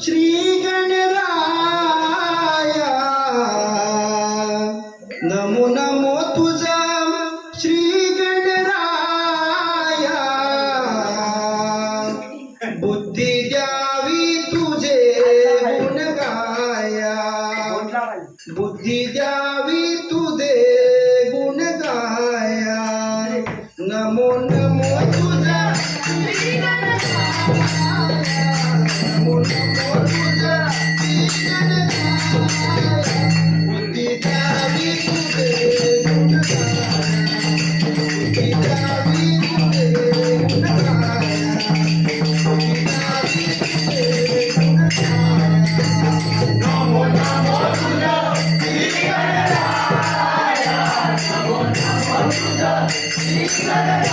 श्री गणराया नमो नमो तुझा श्री गणराया बुद्धी द्यावी तुझे गुण गाया बुद्धी द्यावी तुझे गुण गाया नमो नमो तुझा श्री गणराया नमो नमो तुझा श्री गणराया बुद्धी द्यावी तुझे गुण गाया बुद्धी द्यावी तुझे गुण गाया बुद्धी द्यावी तुझे गुण गाया नमो नमो तुझा श्री गणराया नमो नमो तुझा श्री गणराया